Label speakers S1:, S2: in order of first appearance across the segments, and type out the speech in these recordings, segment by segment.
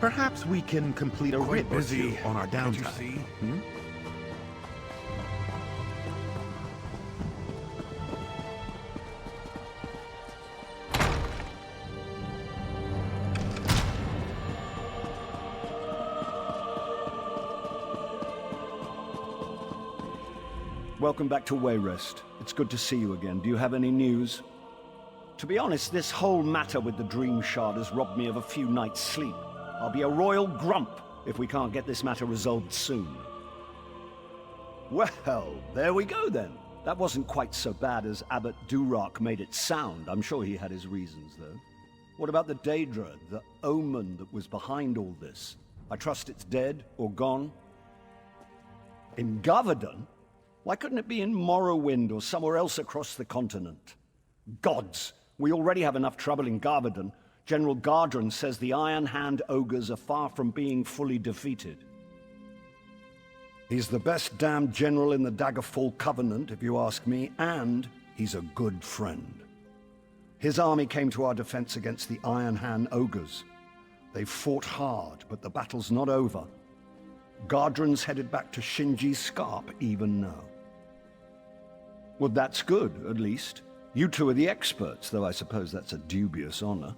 S1: Perhaps we can complete a rip or two on our
S2: can't you
S1: downtime.
S2: see?
S1: Hmm?
S3: Welcome back to Wayrest. It's good to see you again. Do you have any news? To be honest, this whole matter with the Dream Shard has robbed me of a few nights' sleep. I'll be a royal grump if we can't get this matter resolved soon. Well, there we go then. That wasn't quite so bad as Abbot Durak made it sound. I'm sure he had his reasons, though. What about the Daedra, the omen that was behind all this? I trust it's dead or gone? In Gavardon? Why couldn't it be in Morrowind or somewhere else across the continent? Gods! We already have enough trouble in Gavardon. General Gardren says the Iron Hand ogres are far from being fully defeated. He's the best damned general in the Daggerfall Covenant, if you ask me, and he's a good friend. His army came to our defense against the Iron Hand ogres. They fought hard, but the battle's not over. Gardren's headed back to Shinji's Scarp even now. Well, that's good, at least. You two are the experts, though I suppose that's a dubious honor.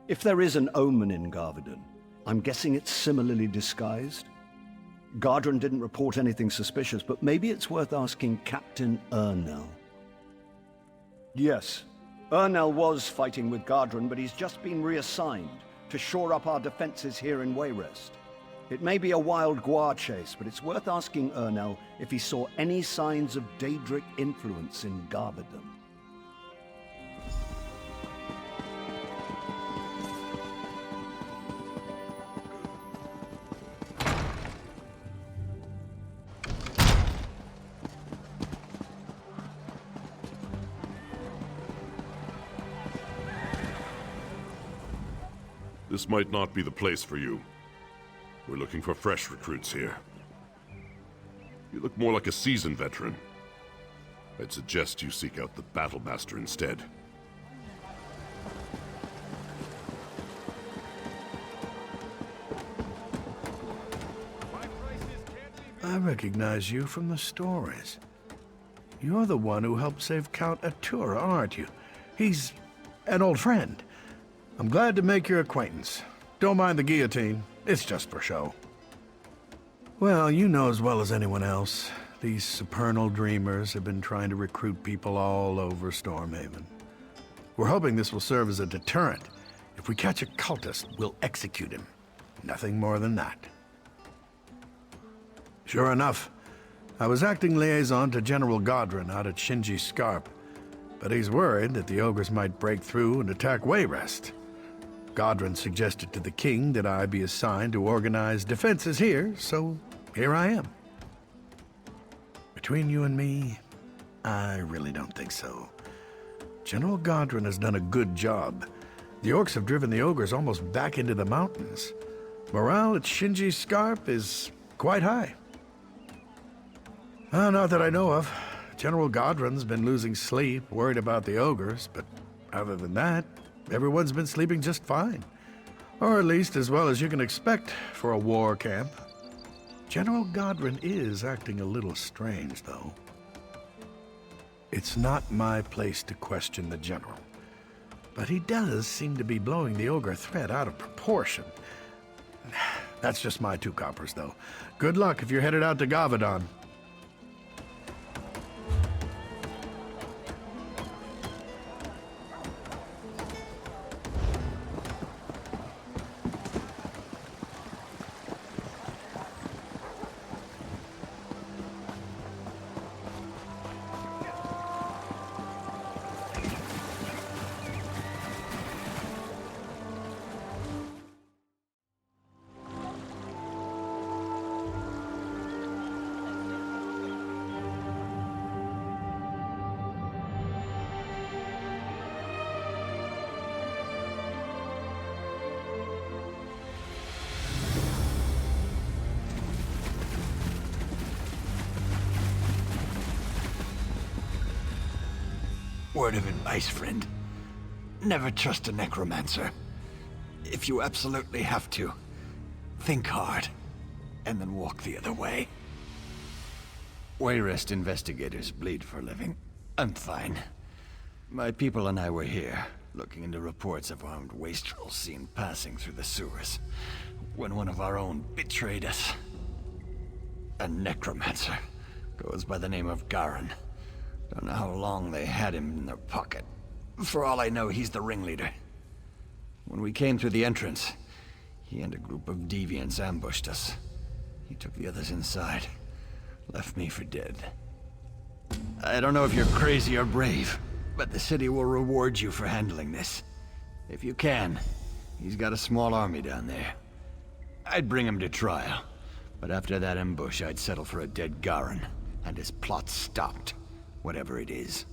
S3: If there is an omen in Gavardon, I'm guessing it's similarly disguised. Gardren didn't report anything suspicious, but maybe it's worth asking Captain Ernell. Yes, Ernell was fighting with Gardren, but he's just been reassigned to shore up our defenses here in Wayrest. It may be a wild guar chase, but it's worth asking Ernell if he saw any signs of Daedric influence in Gavardon.
S2: This might not be the place for you. We're looking for fresh recruits here. You look more like a seasoned veteran. I'd suggest you seek out the Battlemaster instead.
S4: I recognize you from the stories. You're the one who helped save Count Atura, aren't you? He's an old friend. I'm glad to make your acquaintance. Don't mind the guillotine. It's just for show. Well, you know as well as anyone else, these supernal dreamers have been trying to recruit people all over Stormhaven. We're hoping this will serve as a deterrent. If we catch a cultist, we'll execute him. Nothing more than that. Sure enough, I was acting liaison to General Gardren out at Shinji Scarp, but he's worried that the ogres might break through and attack Wayrest. Gardren suggested to the king that I be assigned to organize defenses here, so here I am. Between you and me, I really don't think so. General Gardren has done a good job. The orcs have driven the ogres almost back into the mountains. Morale at Shinji Scarp is quite high. Not that I know of. General Gardren's been losing sleep, worried about the ogres, but other than that, everyone's been sleeping just fine. Or at least as well as you can expect for a war camp. General Gardren is acting a little strange, though. It's not my place to question the general, but he does seem to be blowing the ogre threat out of proportion. That's just my 2 coppers, though. Good luck if you're headed out to Gavardon.
S5: Word of advice, friend. Never trust a necromancer. If you absolutely have to, think hard, and then walk the other way. Wayrest investigators bleed for a living. I'm fine. My people and I were here, looking into reports of armed wastrels seen passing through the sewers, when one of our own betrayed us. A necromancer. Goes by the name of Garin. Don't know how long they had him in their pocket. For all I know, he's the ringleader. When we came through the entrance, he and a group of deviants ambushed us. He took the others inside, left me for dead. I don't know if you're crazy or brave, but the city will reward you for handling this. If you can, he's got a small army down there. I'd bring him to trial, but after that ambush, I'd settle for a dead Garin, and his plot stopped, whatever it is.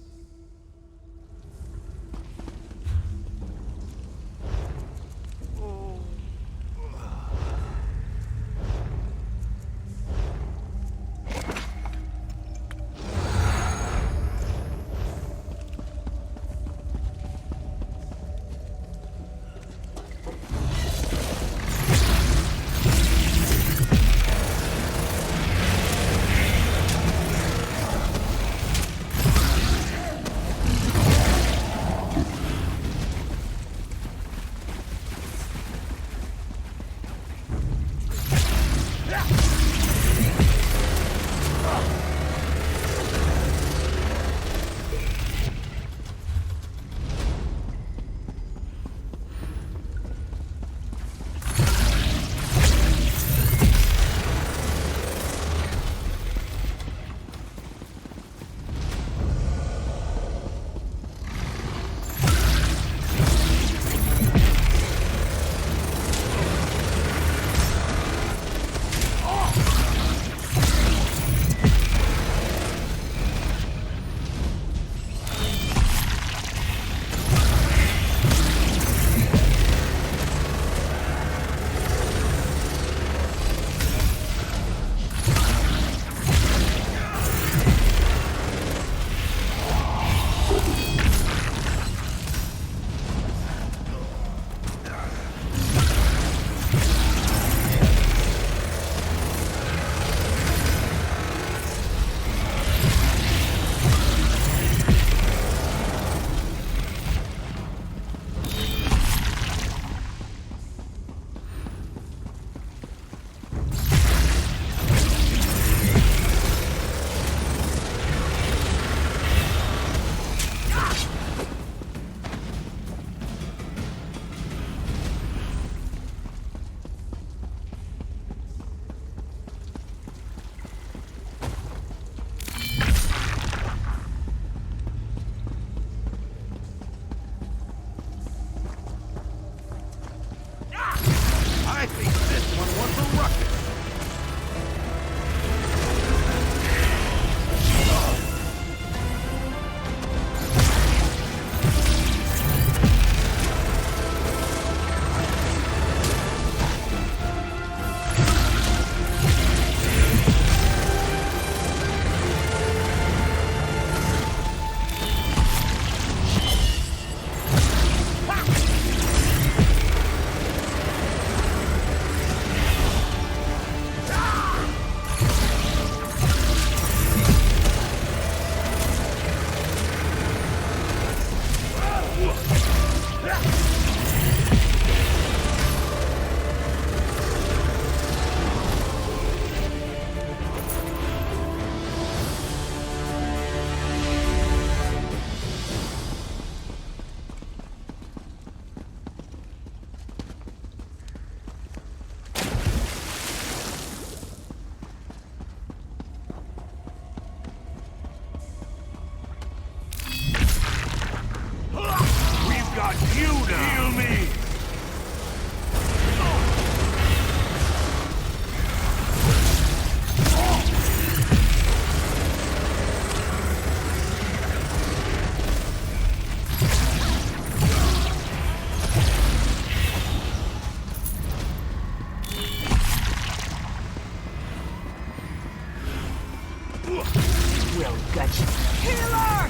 S6: We'll gut you. Healer!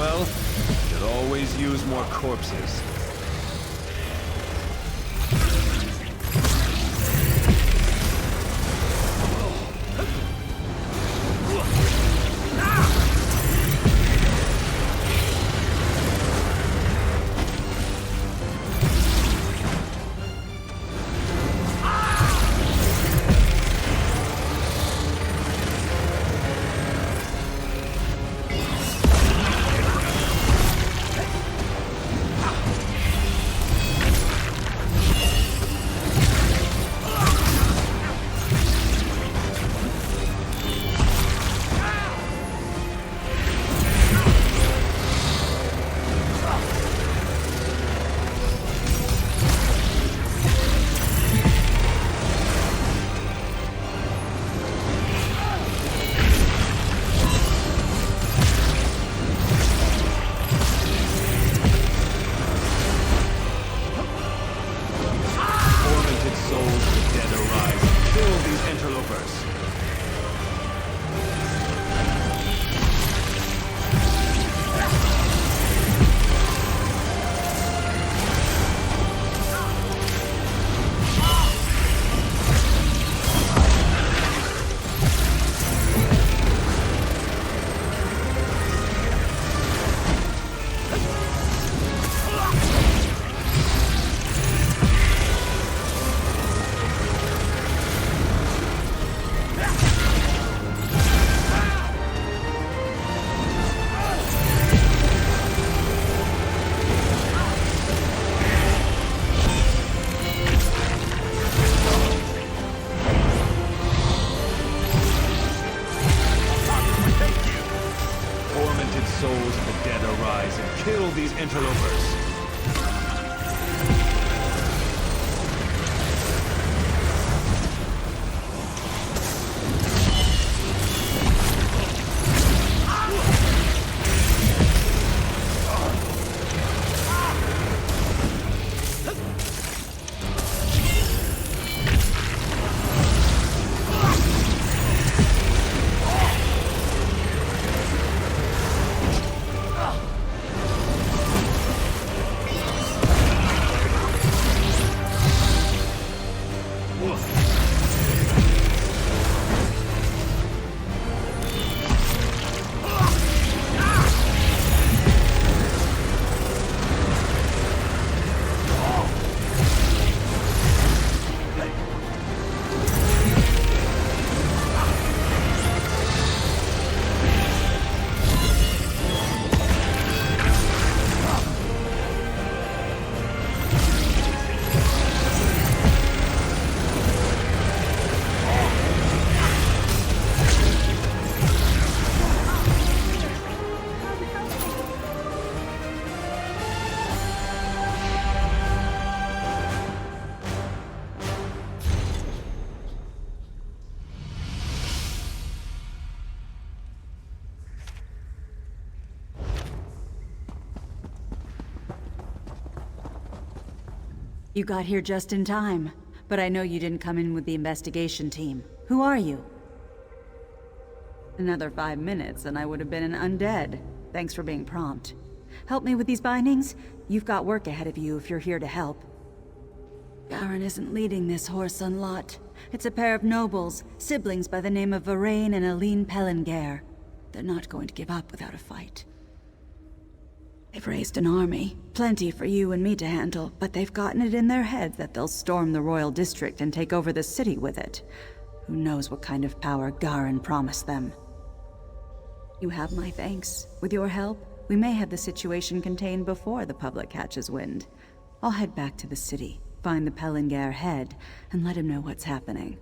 S7: well, could always use more corpses.
S1: Interlopers.
S8: You got here just in time, but I know you didn't come in with the investigation team. Who are you? Another 5 minutes and I would have been an undead. Thanks for being prompt. Help me with these bindings? You've got work ahead of you if you're here to help. Garen isn't leading this whoreson lot. It's a pair of nobles, siblings by the name of Varain and Aline Pellinger. They're not going to give up without a fight. They've raised an army, plenty for you and me to handle, but they've gotten it in their heads that they'll storm the royal district and take over the city with it. Who knows what kind of power Garen promised them. You have my thanks. With your help, we may have the situation contained before the public catches wind. I'll head back to the city, find the Pellinger head, and let him know what's happening.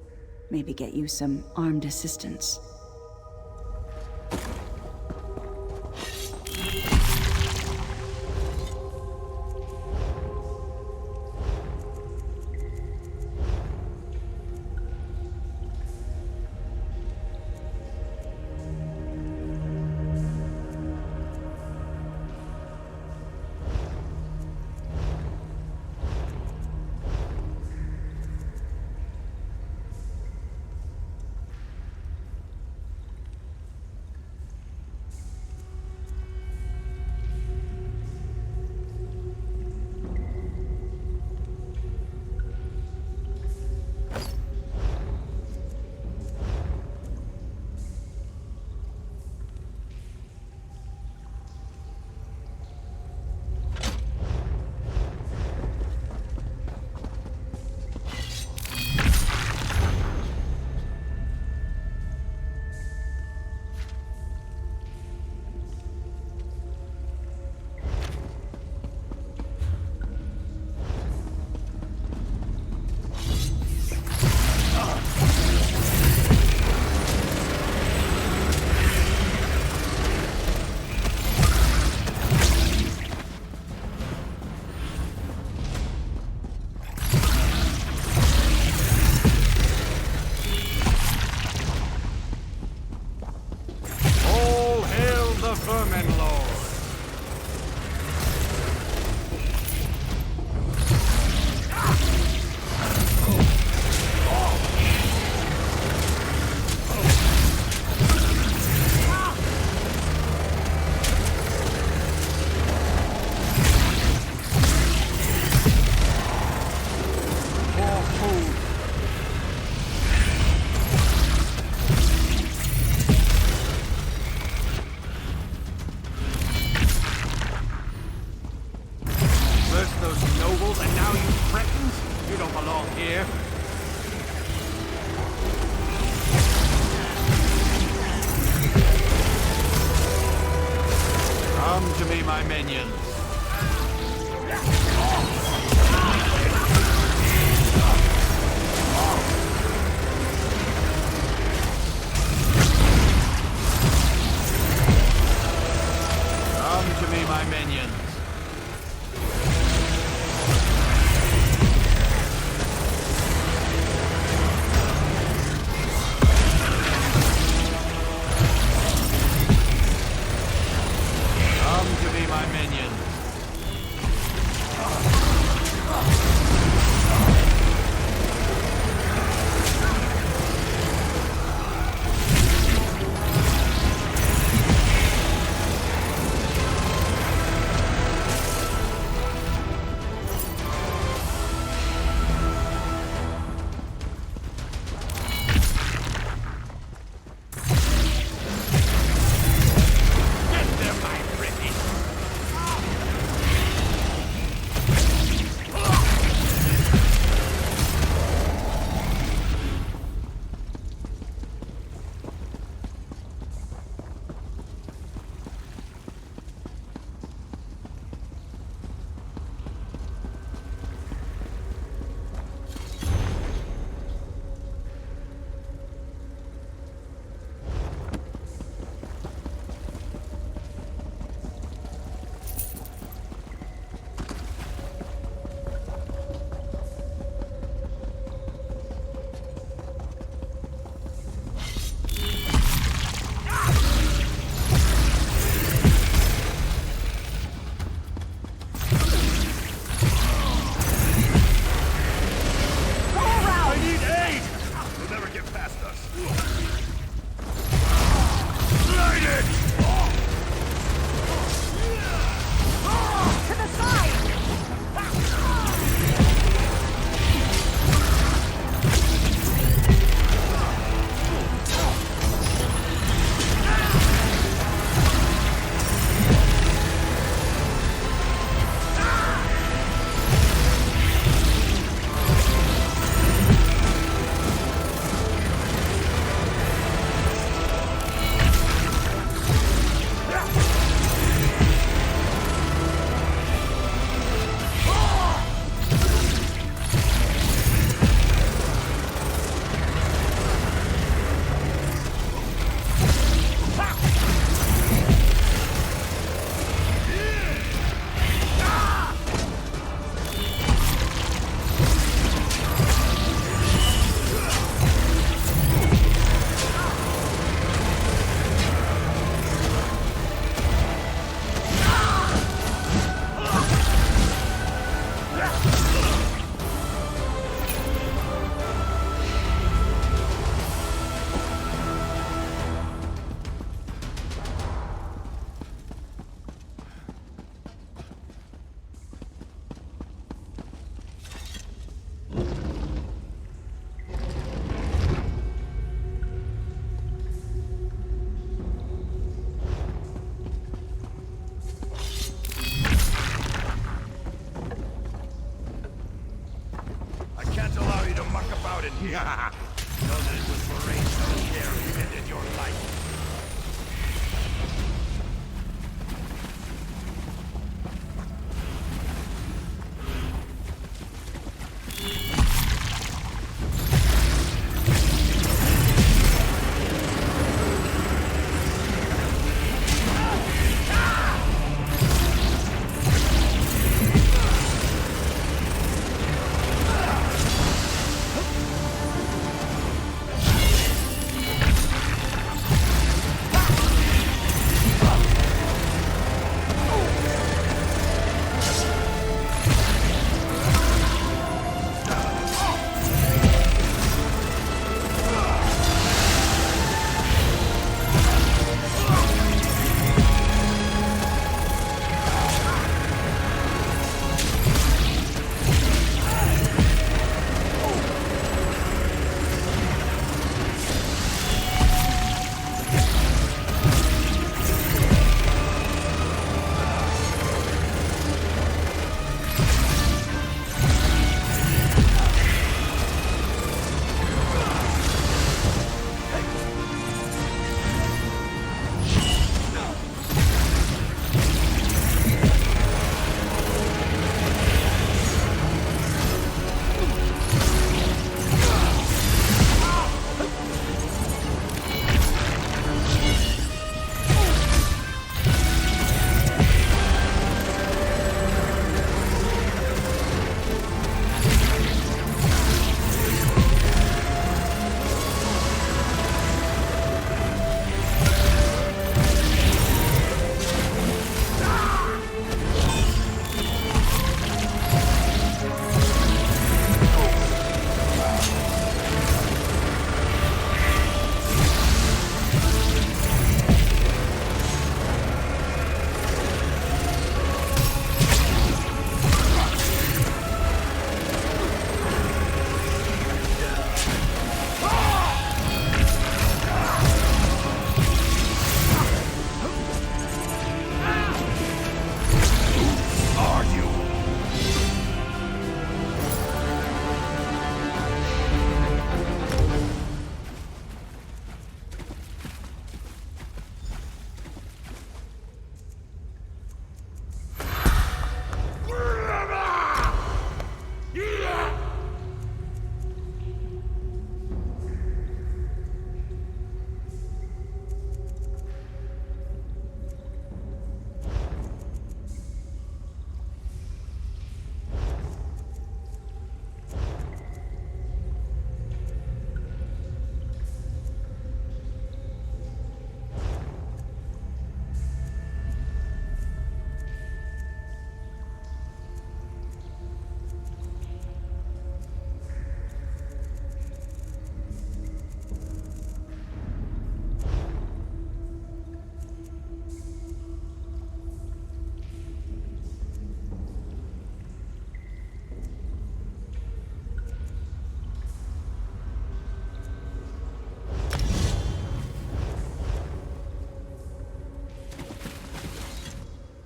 S8: Maybe get you some armed assistance.
S7: just those nobles, and now you threatened? You don't belong here. Come to me, my minions. Come to me, my minions. Come to me, my minions.
S1: Know that it was Wayrest who care ended your life.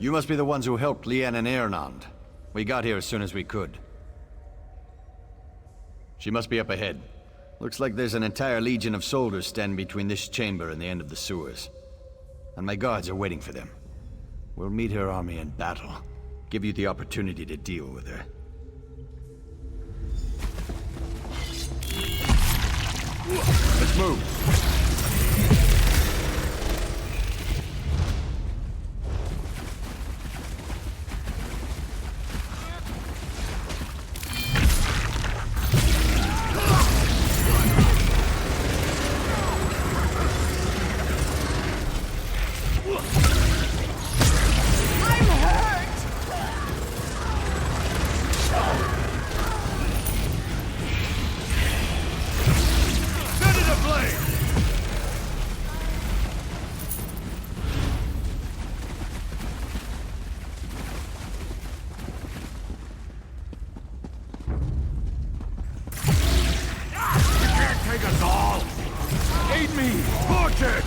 S5: You must be the ones who helped Leanne and Ernand. We got here as soon as we could. She must be up ahead. Looks like there's an entire legion of soldiers standing between this chamber and the end of the sewers. And my guards are waiting for them. We'll meet her army in battle. Give you the opportunity to deal with her. Let's move.
S1: Take us all! Aid me! Torch it!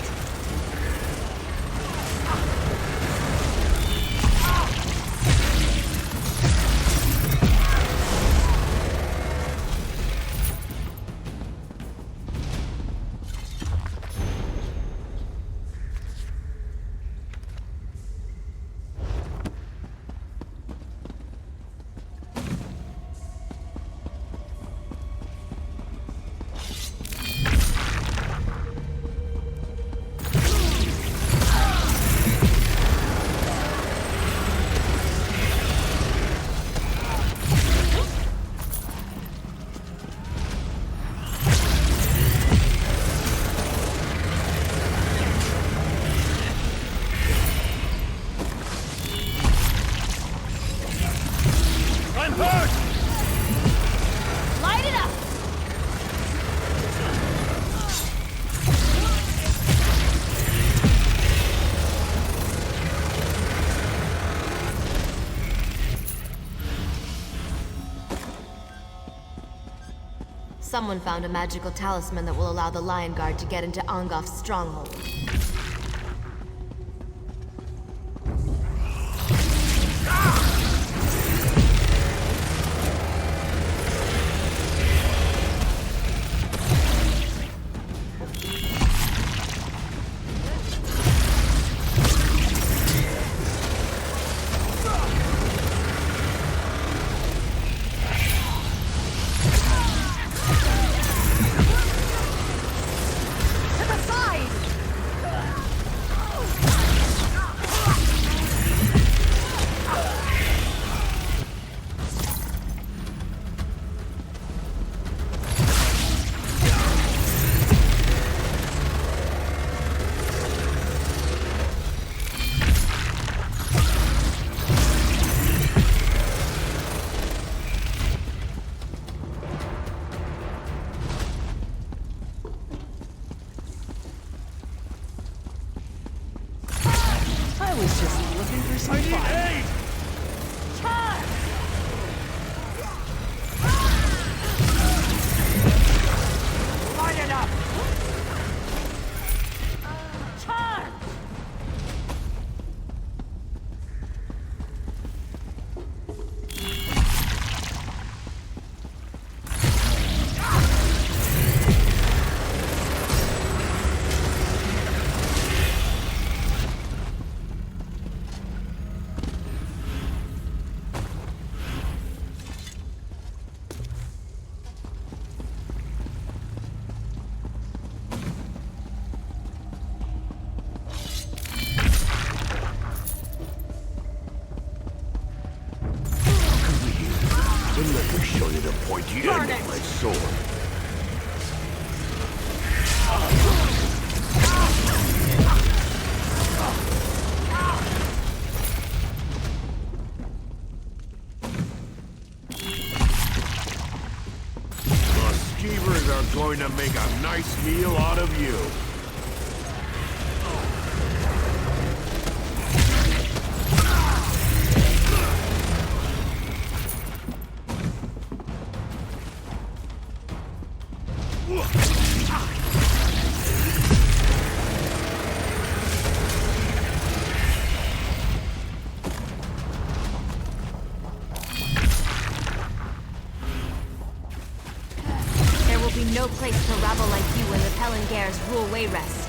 S9: Someone found a magical talisman that will allow the Lion Guard to get into Angof's stronghold.
S6: I was just looking for some fun.
S1: Light it up!
S6: Charge!
S1: Then let me show you the pointy end of my sword. The skeevers are going to make a nice meal out of you.
S9: no place for rabble like you when the FlamingGnats rule Wayrest.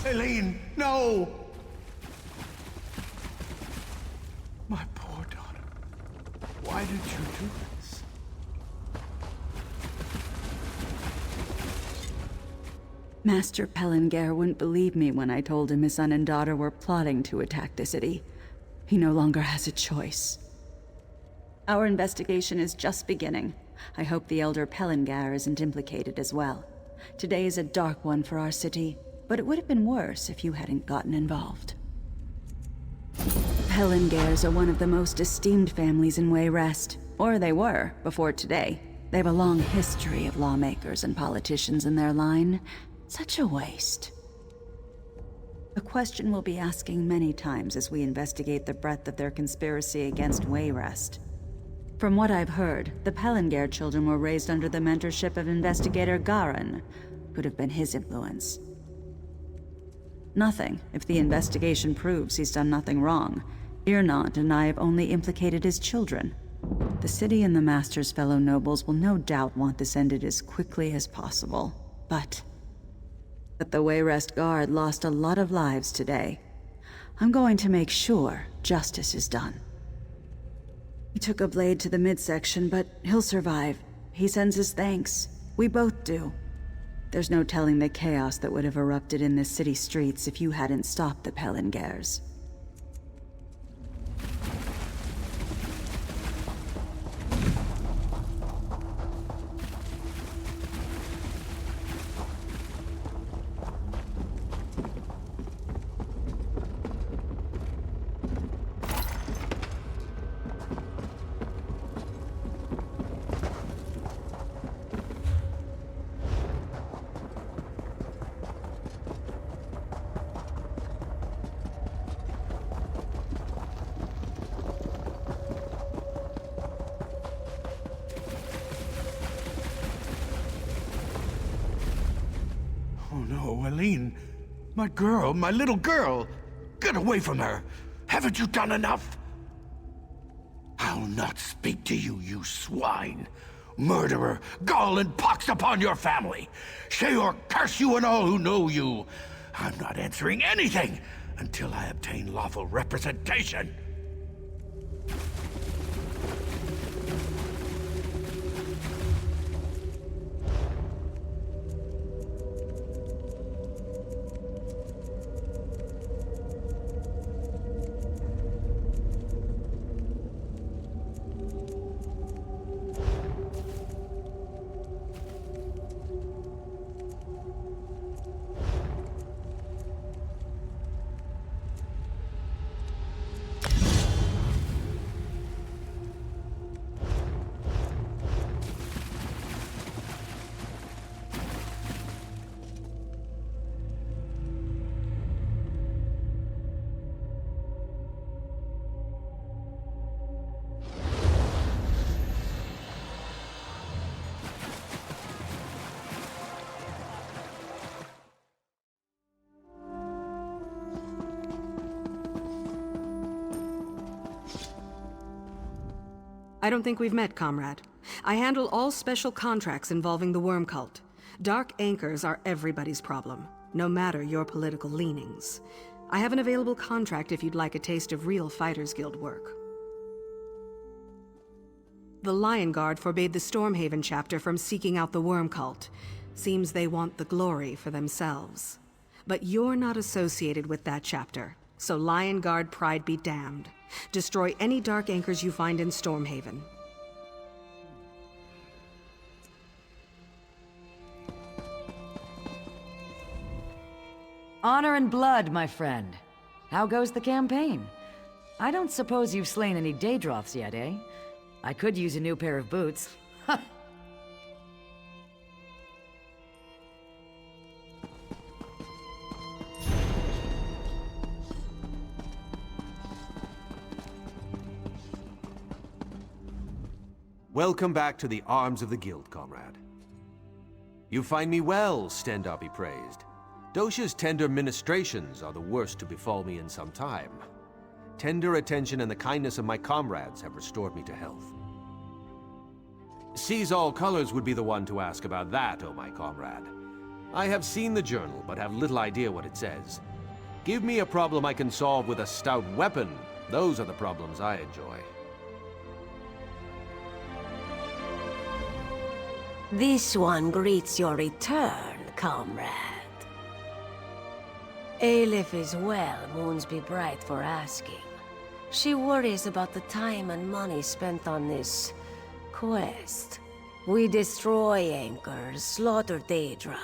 S4: Eileen, no! My poor daughter. Why did you do this?
S8: Master FlamingGnat wouldn't believe me when I told him his son and daughter were plotting to attack the city. He no longer has a choice. Our investigation is just beginning. I hope the Elder FlamingGnat isn't implicated as well. Today is a dark one for our city, but it would have been worse if you hadn't gotten involved. FlamingGnats are one of the most esteemed families in Wayrest, or they were before today. They have a long history of lawmakers and politicians in their line. Such a waste. A question we'll be asking many times as we investigate the breadth of their conspiracy against Wayrest. From what I've heard, the FlamingGnat children were raised under the mentorship of investigator Garin. Could have been his influence. Nothing, if the investigation proves he's done nothing wrong. Irnant and I have only implicated his children. The city and the Master's fellow nobles will no doubt want this ended as quickly as possible. But the Wayrest Guard lost a lot of lives today. I'm going to make sure justice is done. He took a blade to the midsection, but he'll survive. He sends his thanks. We both do. There's no telling the chaos that would have erupted in the city streets if you hadn't stopped the FlamingGnats.
S4: My girl, my little girl! Get away from her! Haven't you done enough? I'll not speak to you, you swine! Murderer, gall and pox upon your family! Sheor curse you and all who know you! I'm not answering anything until I obtain lawful representation!
S10: I don't think we've met, comrade. I handle all special contracts involving the Worm Cult. Dark anchors are everybody's problem, no matter your political leanings. I have an available contract if you'd like a taste of real Fighters Guild work. The Lion Guard forbade the Stormhaven chapter from seeking out the Worm Cult. Seems they want the glory for themselves. But you're not associated with that chapter, so Lion Guard pride be damned. Destroy any dark anchors you find in Stormhaven.
S6: Honor and blood, my friend. How goes the campaign? I don't suppose you've slain any Daedroths yet, eh? I could use a new pair of boots.
S11: Welcome back to the arms of the guild, comrade. You find me well, Stendarr be praised. Dosha's tender ministrations are the worst to befall me in some time. Tender attention and the kindness of my comrades have restored me to health. Sees All Colors would be the one to ask about that, oh my comrade. I have seen the journal, but have little idea what it says. Give me a problem I can solve with a stout weapon. Those are the problems I enjoy.
S12: This one greets your return, comrade. Aleph is well, moons be bright for asking. She worries about the time and money spent on this quest. We destroy anchors, slaughter Daedra,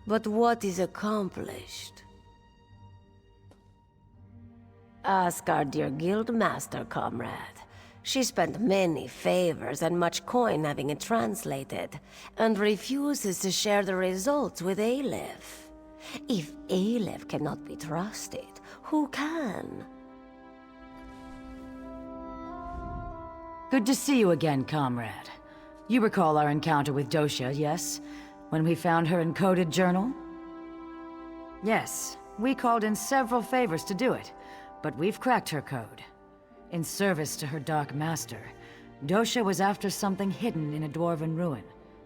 S12: but what is accomplished? Ask our dear guildmaster, comrade. She spent many favors and much coin having it translated, and refuses to share the results with Aleph. If Aleph cannot be trusted, who can?
S6: Good to see you again, comrade. You recall our encounter with Dosha, yes? When we found her encoded journal? Yes, we called in several favors to do it, but we've cracked her code. In service to her Dark Master, Dosha was after something hidden in a dwarven ruin,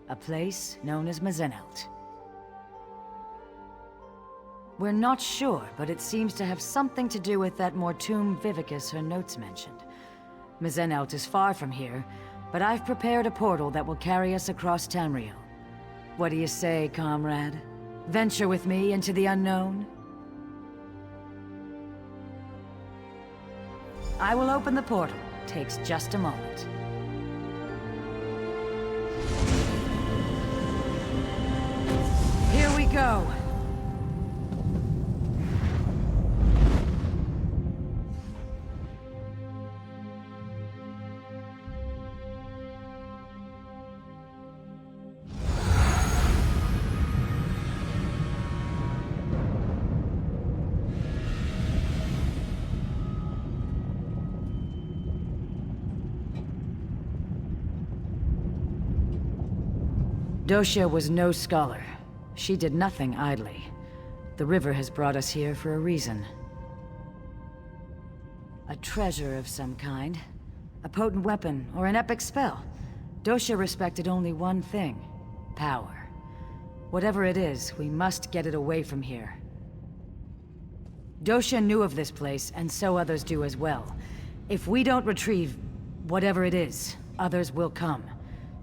S6: a place known as Mazenelt. We're not sure, but it seems to have something to do with that Mortum Vivicus her notes mentioned. Mazenelt is far from here, but I've prepared a portal that will carry us across Tamriel. What do you say, comrade? Venture with me into the unknown? I will open the portal. Takes just a moment. Here we go. Dosha was no scholar. She did nothing idly. The river has brought us here for a reason. A treasure of some kind. A potent weapon, or an epic spell. Dosha respected only one thing. Power. Whatever it is, we must get it away from here. Dosha knew of this place, and so others do as well. If we don't retrieve whatever it is, others will come.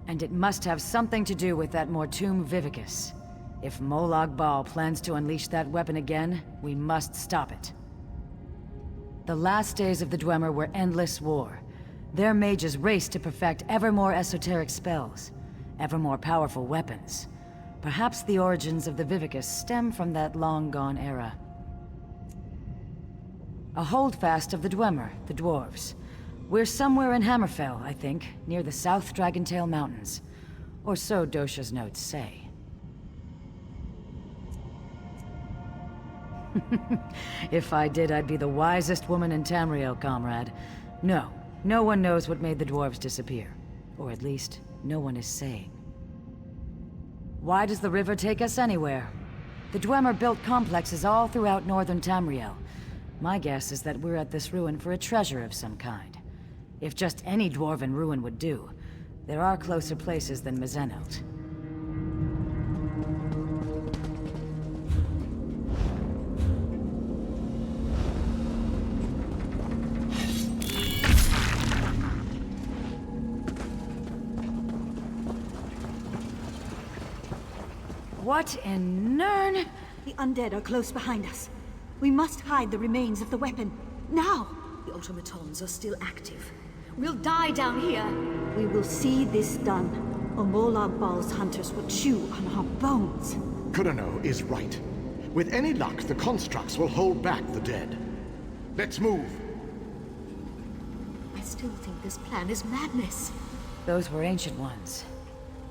S6: And it must have something to do with that Mortum Vivicus. If Molag Bal plans to unleash that weapon again, we must stop it. The last days of the Dwemer were endless war. Their mages raced to perfect ever more esoteric spells, ever more powerful weapons. Perhaps the origins of the Vivicus stem from that long-gone era. A holdfast of the Dwemer, the dwarves. We're somewhere in Hammerfell, I think, near the South Dragontail Mountains. Or so Dosha's notes say. If I did, I'd be the wisest woman in Tamriel, comrade. No, no one knows what made the dwarves disappear. Or at least, no one is saying. Why does the river take us anywhere? The Dwemer built complexes all throughout northern Tamriel. My guess is that we're at this ruin for a treasure of some kind. If just any dwarven ruin would do, there are closer places than Mizenelt. What in Nern?
S8: The undead are close behind us. We must hide the remains of the weapon. Now!
S13: The automatons are still active. We'll die down here.
S8: We will see this done, or Molag Bal's hunters will chew on our bones.
S14: Kurano is right. With any luck, the constructs will hold back the dead. Let's move.
S13: I still think this plan is madness.
S6: Those were ancient ones.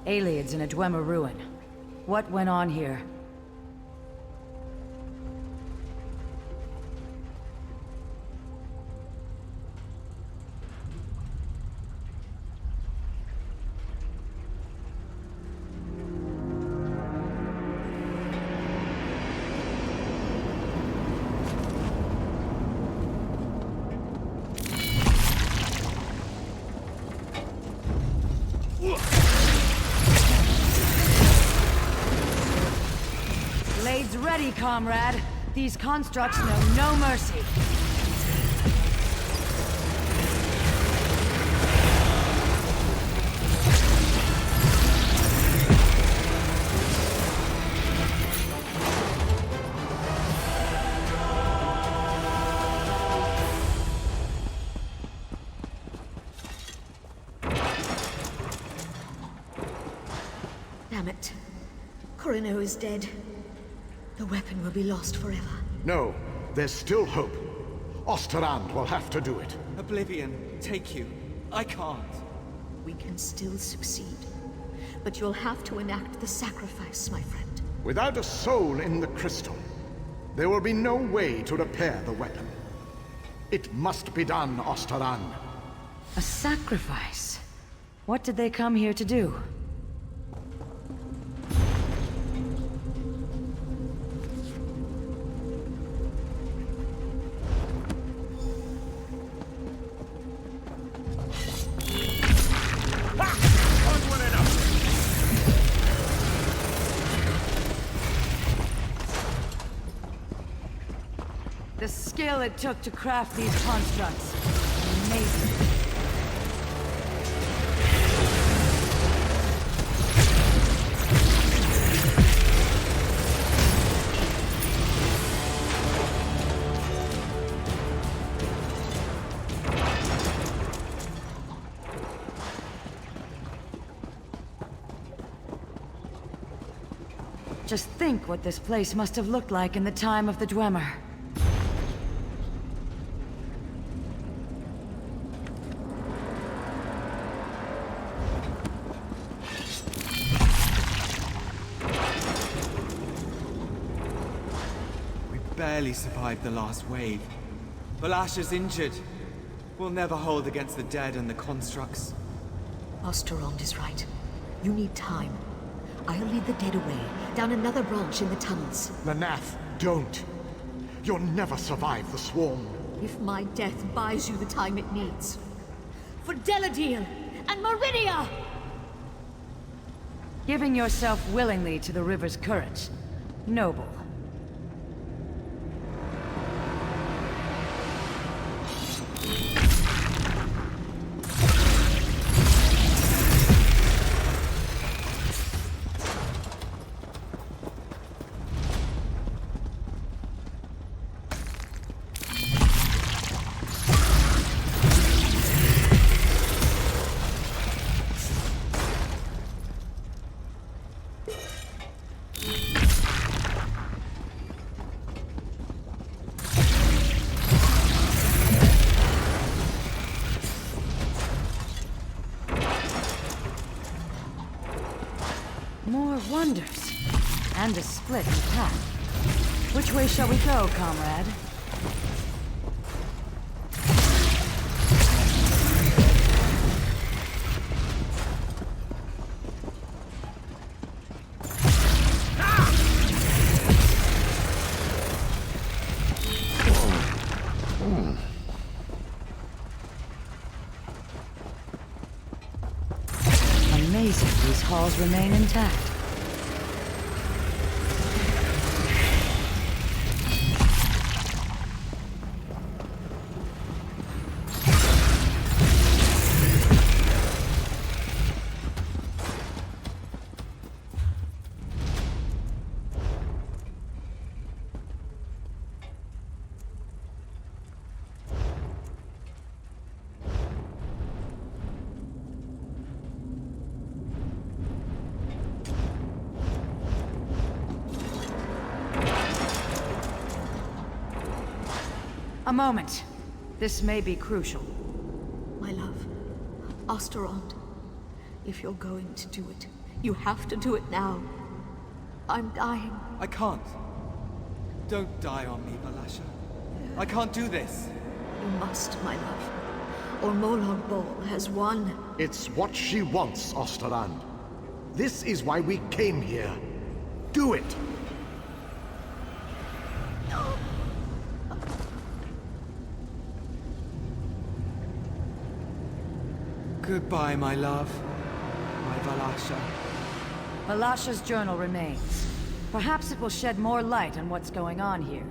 S6: Aliens in a Dwemer ruin. What went on here? Blades ready, comrade. These constructs know no mercy.
S13: Damn it. Corino is dead. The weapon will be lost forever.
S14: No, there's still hope. Osterand will have to do it.
S15: Oblivion, take you. I can't.
S13: We can still succeed. But you'll have to enact the sacrifice, my friend.
S14: Without a soul in the crystal, there will be no way to repair the weapon. It must be done, Osterand.
S6: A sacrifice? What did they come here to do? The skill it took to craft these constructs. Amazing. Just think what this place must have looked like in the time of the Dwemer.
S15: Barely survived the last wave. Balasha's injured. We'll never hold against the dead and the constructs.
S13: Osterond is right. You need time. I'll lead the dead away, down another branch in the tunnels.
S14: Lanath, Don't. You'll never survive the swarm.
S13: If my death buys you the time it needs. For Deladil and Meridia!
S6: Giving yourself willingly to the river's current. Noble. More wonders. And a split in path. Which way shall we go, comrade? Amazing these halls remain intact. A moment. This may be crucial.
S13: My love, Osterond, if you're going to do it, you have to do it now. I'm dying.
S15: I can't. Don't die on me, Balasha. I can't do this.
S13: You must, my love. Or Molag Bal has won.
S14: It's what she wants, Osterand. This is why we came here. Do it!
S15: Goodbye, my love. My Balasha.
S6: Balasha's journal remains. Perhaps it will shed more light on what's going on here.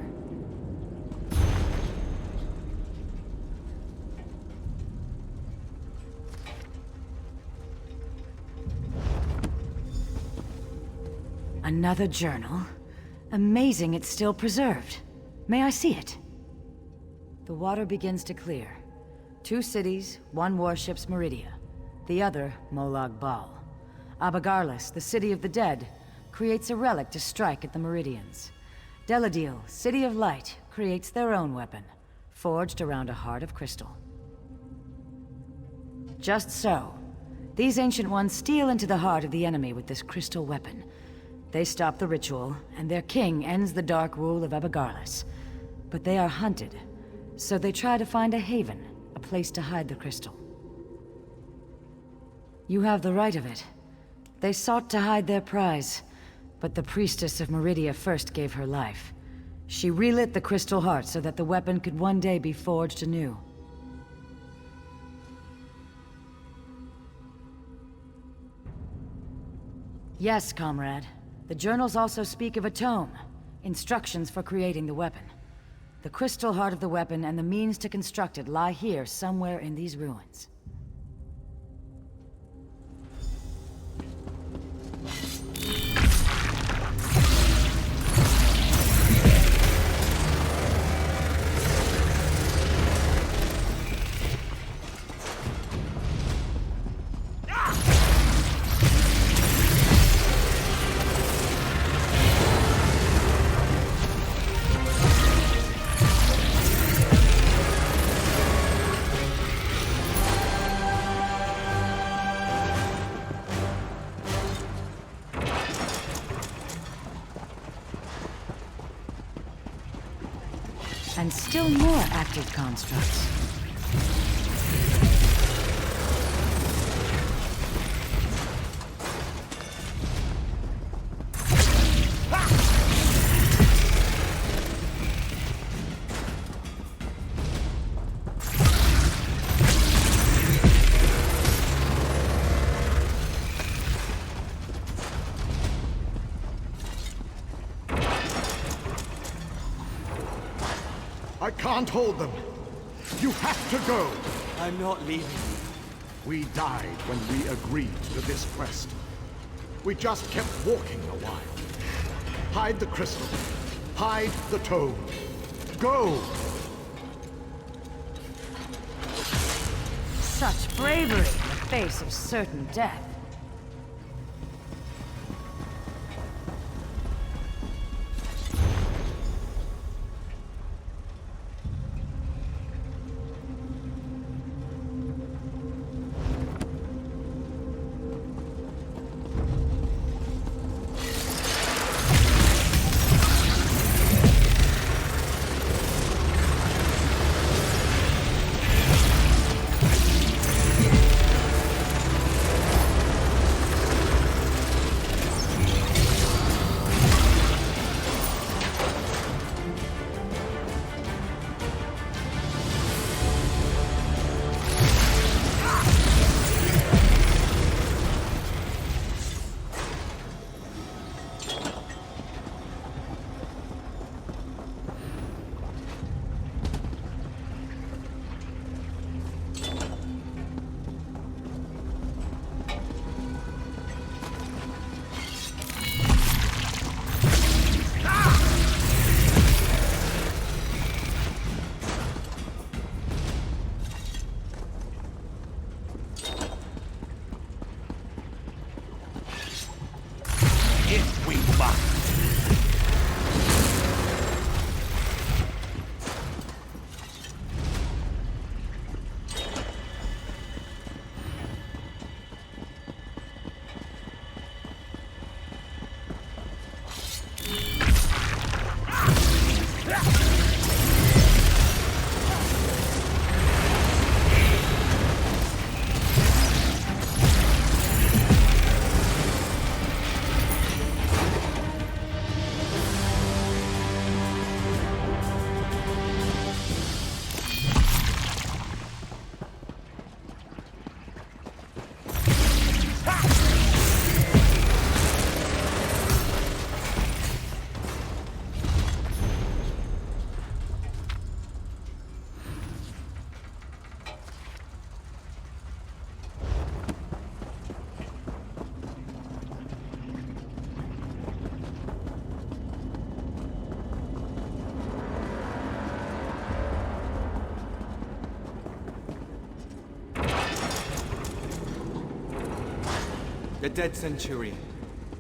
S6: Another journal? Amazing it's still preserved. May I see it? The water begins to clear. 2 cities, 1 warship's Meridia. The other, Molag Bal. Abagarlis, the city of the dead, creates a relic to strike at the Meridians. Deladil, City of Light, creates their own weapon, forged around a heart of crystal. Just so. These Ancient Ones steal into the heart of the enemy with this crystal weapon. They stop the ritual, and their king ends the dark rule of Abagarlis. But they are hunted, so they try to find a haven, a place to hide the crystal. You have the right of it. They sought to hide their prize, but the priestess of Meridia first gave her life. She relit the crystal heart so that the weapon could one day be forged anew. Yes, comrade. The journals also speak of a tome, instructions for creating the weapon. The crystal heart of the weapon and the means to construct it lie here somewhere in these ruins. And still more active constructs.
S14: I can't hold them. You have to go.
S15: I'm not leaving.
S14: We died when we agreed to this quest. We just kept walking a while. Hide the crystal. Hide the tome. Go!
S6: Such bravery in the face of certain death.
S1: If we must.
S15: The dead Centurion,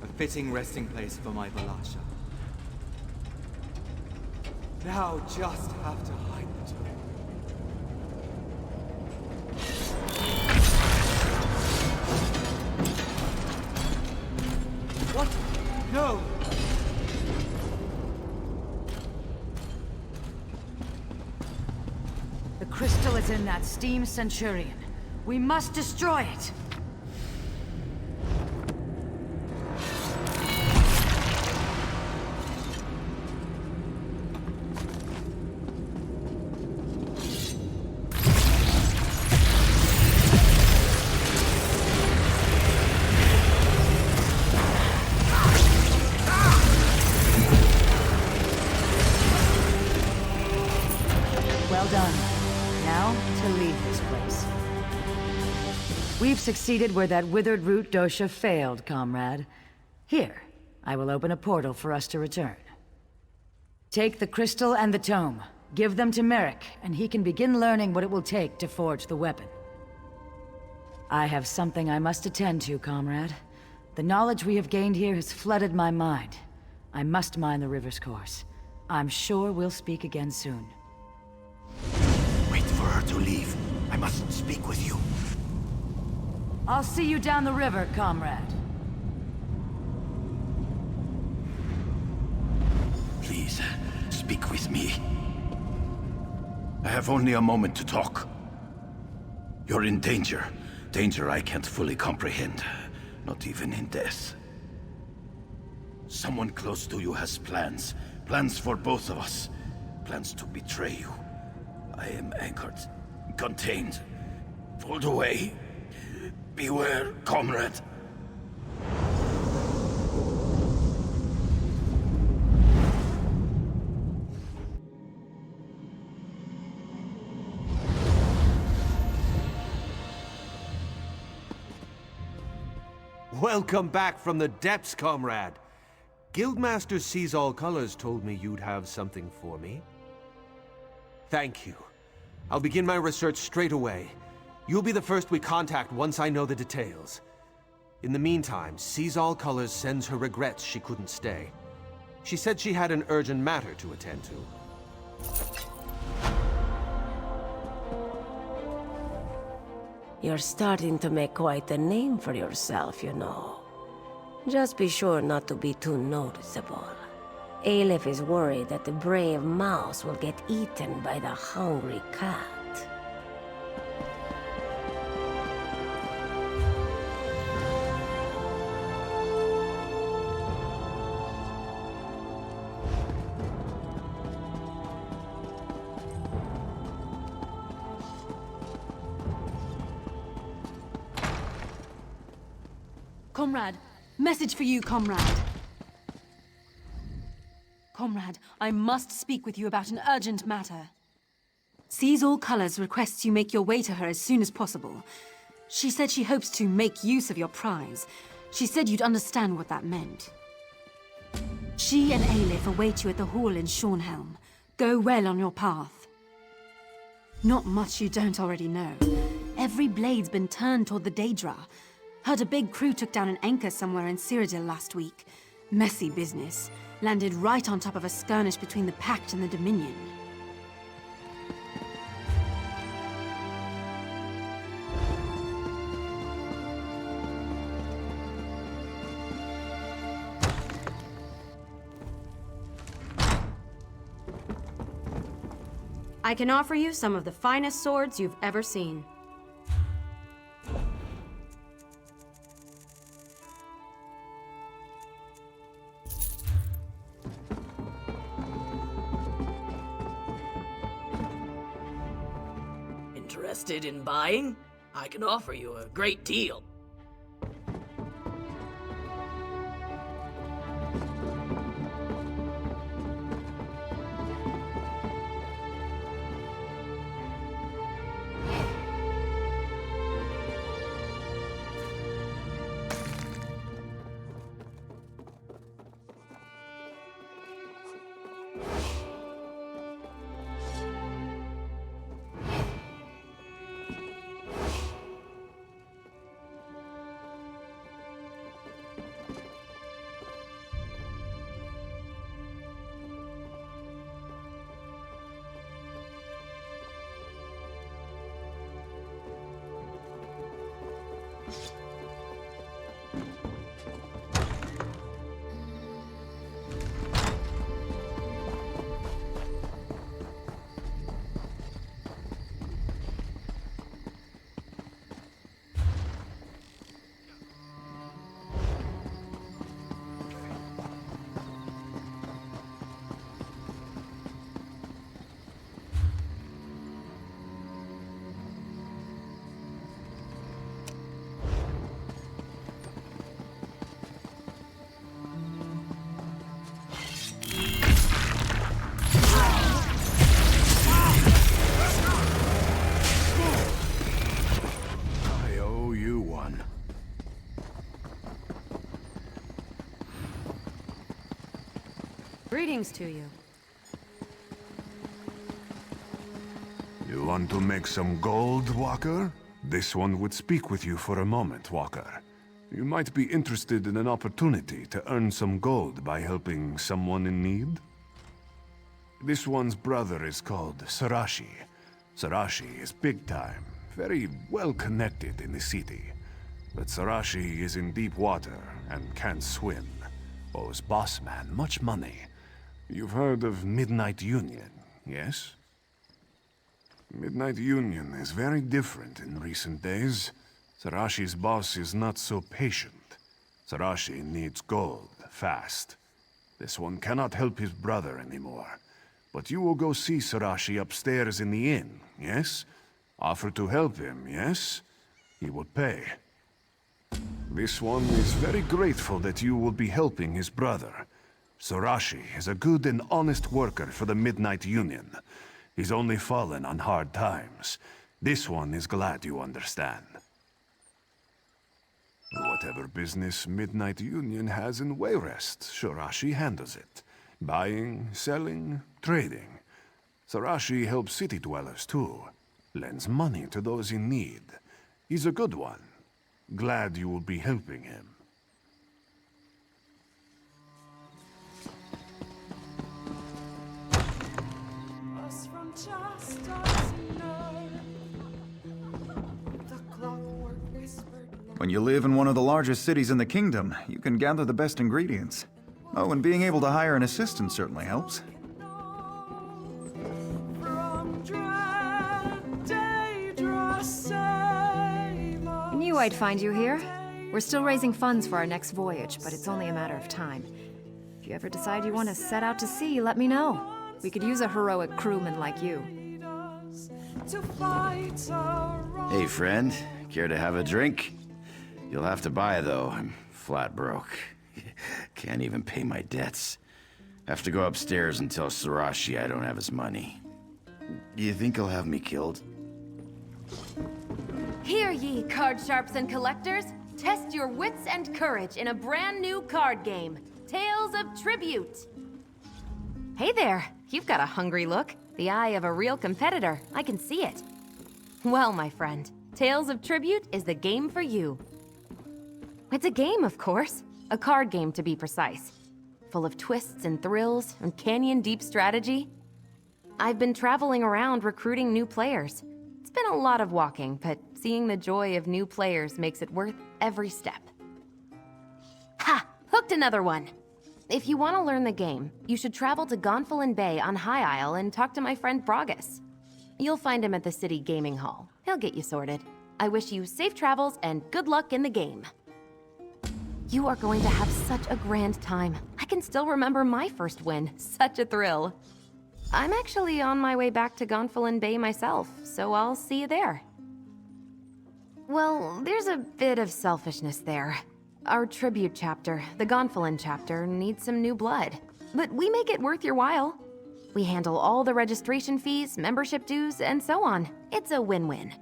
S15: a fitting resting place for my Valasha. Now just have to hide the tomb. What? No!
S6: The crystal is in that steam Centurion. We must destroy it! Well done. Now, to leave this place. We've succeeded where that withered root dosha failed, comrade. Here, I will open a portal for us to return. Take the crystal and the tome. Give them to Merrick, and he can begin learning what it will take to forge the weapon. I have something I must attend to, comrade. The knowledge we have gained here has flooded my mind. I must mind the river's course. I'm sure we'll speak again soon.
S1: Wait for her to leave. I must speak with you.
S6: I'll see you down the river, comrade.
S1: Please, speak with me. I have only a moment to talk. You're in danger. Danger I can't fully comprehend. Not even in death. Someone close to you has plans. Plans for both of us. Plans to betray you. I am anchored, contained, pulled away. Beware, comrade.
S11: Welcome back from the depths, comrade. Guildmaster Sees All Colors told me you'd have something for me. Thank you. I'll begin my research straight away. You'll be the first we contact once I know the details. In the meantime, Sees All Colors sends her regrets she couldn't stay. She said she had an urgent matter to attend to.
S12: You're starting to make quite a name for yourself, you know. Just be sure not to be too noticeable. Aleph is worried that the brave mouse will get eaten by the hungry cat.
S16: Comrade! Message for you, comrade! Comrade, I must speak with you about an urgent matter. Sees All Colors requests you make your way to her as soon as possible. She said she hopes to make use of your prize. She said you'd understand what that meant. She and Aleph await you at the hall in Shornhelm. Go well on your path. Not much you don't already know. Every blade's been turned toward the Daedra. Heard a big crew took down an anchor somewhere in Cyrodiil last week. Messy business. Landed right on top of a skirmish between the Pact and the Dominion.
S17: I can offer you some of the finest swords you've ever seen.
S18: Interested in buying? I can offer you a great deal.
S17: Greetings to you.
S19: You want to make some gold, Walker? This one would speak with you for a moment, Walker. You might be interested in an opportunity to earn some gold by helping someone in need. This one's brother is called Sarashi. Sarashi is big time, very well connected in the city. But Sarashi is in deep water and can't swim. Owes boss man much money. You've heard of Midnight Union, yes? Midnight Union is very different in recent days. Sarashi's boss is not so patient. Sarashi needs gold, fast. This one cannot help his brother anymore. But you will go see Sarashi upstairs in the inn, yes? Offer to help him, yes? He will pay. This one is very grateful that you will be helping his brother. Sarashi is a good and honest worker for the Midnight Union. He's only fallen on hard times. This one is glad you understand. Whatever business Midnight Union has in Wayrest, Shirashi handles it. Buying, selling, trading. Shirashi helps city dwellers too. Lends money to those in need. He's a good one. Glad you will be helping him.
S20: When you live in one of the largest cities in the kingdom, you can gather the best ingredients. Oh, and being able to hire an assistant certainly helps.
S17: Knew I'd find you here. We're still raising funds for our next voyage, but it's only a matter of time. If you ever decide you want to set out to sea, let me know. We could use a heroic crewman like you.
S1: Hey, friend. Care to have a drink? You'll have to buy, though. I'm flat broke. Can't even pay my debts. Have to go upstairs and tell Shirashi I don't have his money. Do you think he'll have me killed?
S9: Hear ye, card sharps and collectors! Test your wits and courage in a brand new card game, Tales of Tribute! Hey there, you've got a hungry look. The eye of a real competitor, I can see it. Well, my friend, Tales of Tribute is the game for you. It's a game, of course. A card game, to be precise. Full of twists and thrills and canyon-deep strategy. I've been traveling around recruiting new players. It's been a lot of walking, but seeing the joy of new players makes it worth every step. Ha! Hooked another one! If you want to learn the game, you should travel to Gonfalon Bay on High Isle and talk to my friend Bragas. You'll find him at the City Gaming Hall. He'll get you sorted. I wish you safe travels and good luck in the game. You are going to have such a grand time. I can still remember my first win. Such a thrill. I'm actually on my way back to Gonfalon Bay myself, so I'll see you there. Well, there's a bit of selfishness there. Our tribute chapter, the Gonfalon chapter, needs some new blood. But we make it worth your while. We handle all the registration fees, membership dues, and so on. It's a win-win.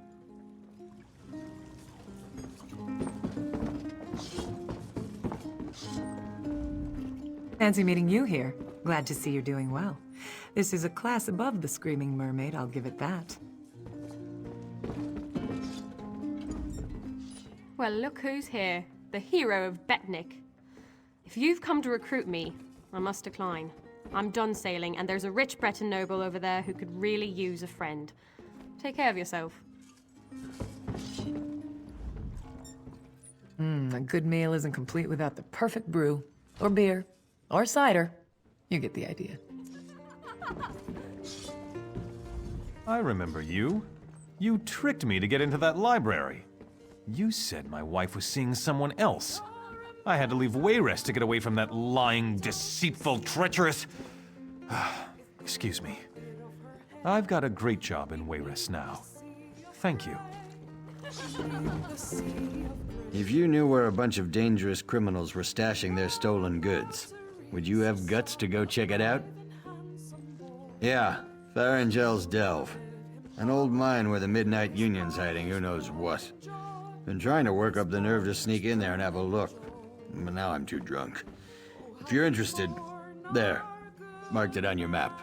S21: Fancy meeting you here. Glad to see you're doing well. This is a class above the Screaming Mermaid, I'll give it that.
S16: Well, look who's here. The hero of Betnik. If you've come to recruit me, I must decline. I'm done sailing, and there's a rich Breton noble over there who could really use a friend. Take care of yourself.
S21: A good meal isn't complete without the perfect brew, or beer, or cider. You get the idea.
S22: I remember you. You tricked me to get into that library. You said my wife was seeing someone else. I had to leave Wayrest to get away from that lying, deceitful, treacherous... Excuse me. I've got a great job in Wayrest now. Thank you.
S5: If you knew where a bunch of dangerous criminals were stashing their stolen goods, would you have guts to go check it out? Yeah, Faringel's Delve. An old mine where the Midnight Union's hiding who knows what. Been trying to work up the nerve to sneak in there and have a look, but now I'm too drunk. If you're interested, there. Marked it on your map.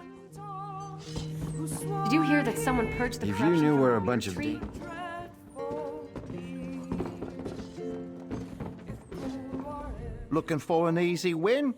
S9: Did you hear that someone purged the
S5: If
S9: corruption
S5: you knew
S9: from
S5: where
S9: our
S5: a bunch of...
S9: retreat?
S7: Looking for an easy win?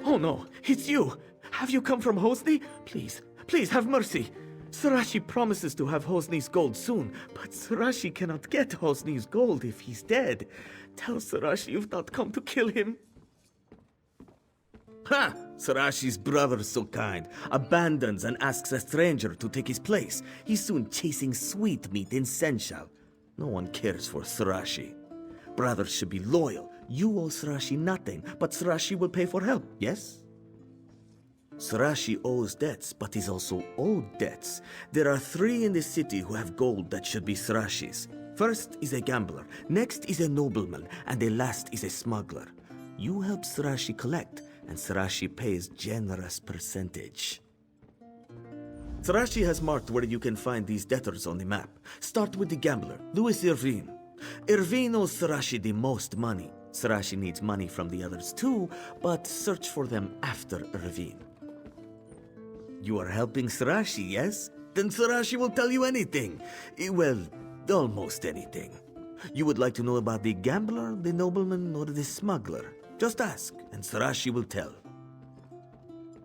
S23: Oh no, it's you! Have you come from Hosni? Please, please have mercy! Shirashi promises to have Hosni's gold soon, but Shirashi cannot get Hosni's gold if he's dead. Tell Shirashi you've not come to kill him. Ha! Shirashi's brother is so kind. Abandons and asks a stranger to take his place. He's soon chasing sweetmeat in Senshal. No one cares for Shirashi. Brothers should be loyal. You owe Shirashi nothing, but Shirashi will pay for help, yes? Shirashi owes debts, but he's also owed debts. There are 3 in the city who have gold that should be Shirashi's. First is a gambler, next is a nobleman, and the last is a smuggler. You help Sarashi collect, and Sarashi pays generous percentage. Sarashi has marked where you can find these debtors on the map. Start with the gambler, Louis Irvine. Irvine owes Sarashi the most money. Sarashi needs money from the others too, but search for them after Irvine. You are helping Sarashi, yes? Then Sarashi will tell you anything. Well, almost anything. You would like to know about the gambler, the nobleman, or the smuggler? Just ask, and Sarashi will tell.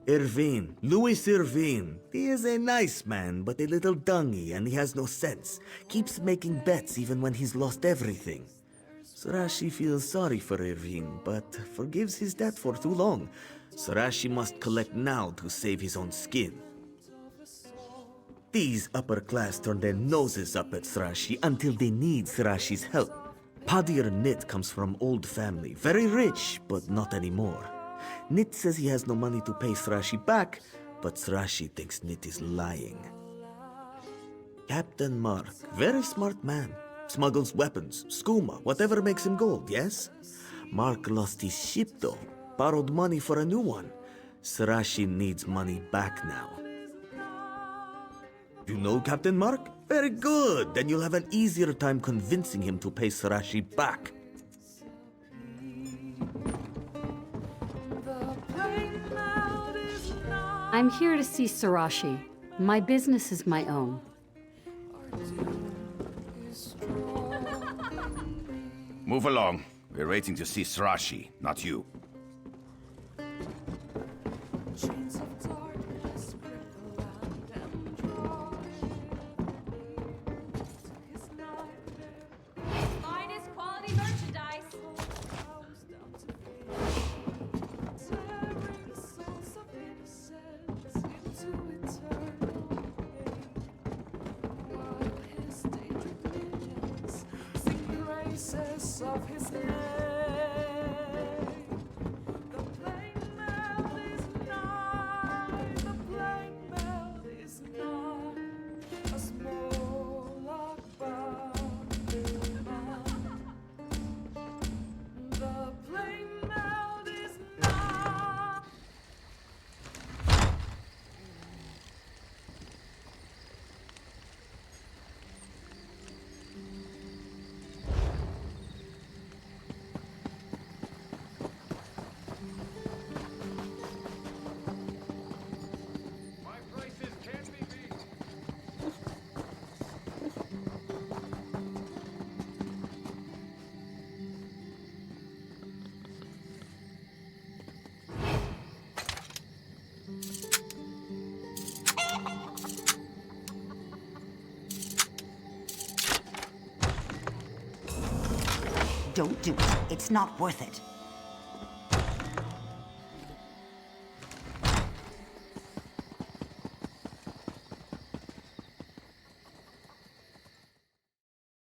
S23: Irvine, Louis Irvine. He is a nice man, but a little dungy, and he has no sense. Keeps making bets even when he's lost everything. Sarashi feels sorry for Irvine, but forgives his debt for too long. Sarashi must collect now to save his own skin. These upper class turn their noses up at Sarashi until they need Sarashi's help. Padir Nit comes from old family, very rich, but not anymore. Nit says he has no money to pay Sarashi back, but Sarashi thinks Nit is lying. Captain Mark, very smart man. Smuggles weapons, skooma, whatever makes him gold, yes? Mark lost his ship though, borrowed money for a new one. Sarashi needs money back now. You know Captain Mark? Very good, then you'll have an easier time convincing him to pay Sarashi back.
S2: I'm here to see Sarashi. My business is my own.
S1: Move along. We're waiting to see Sarashi, not you.
S9: Finest quality merchandise.
S3: Of his name. The plain mail is nigh, the plain mail is nigh, a small the plain mail is nigh.
S4: Don't do it. It's not worth it.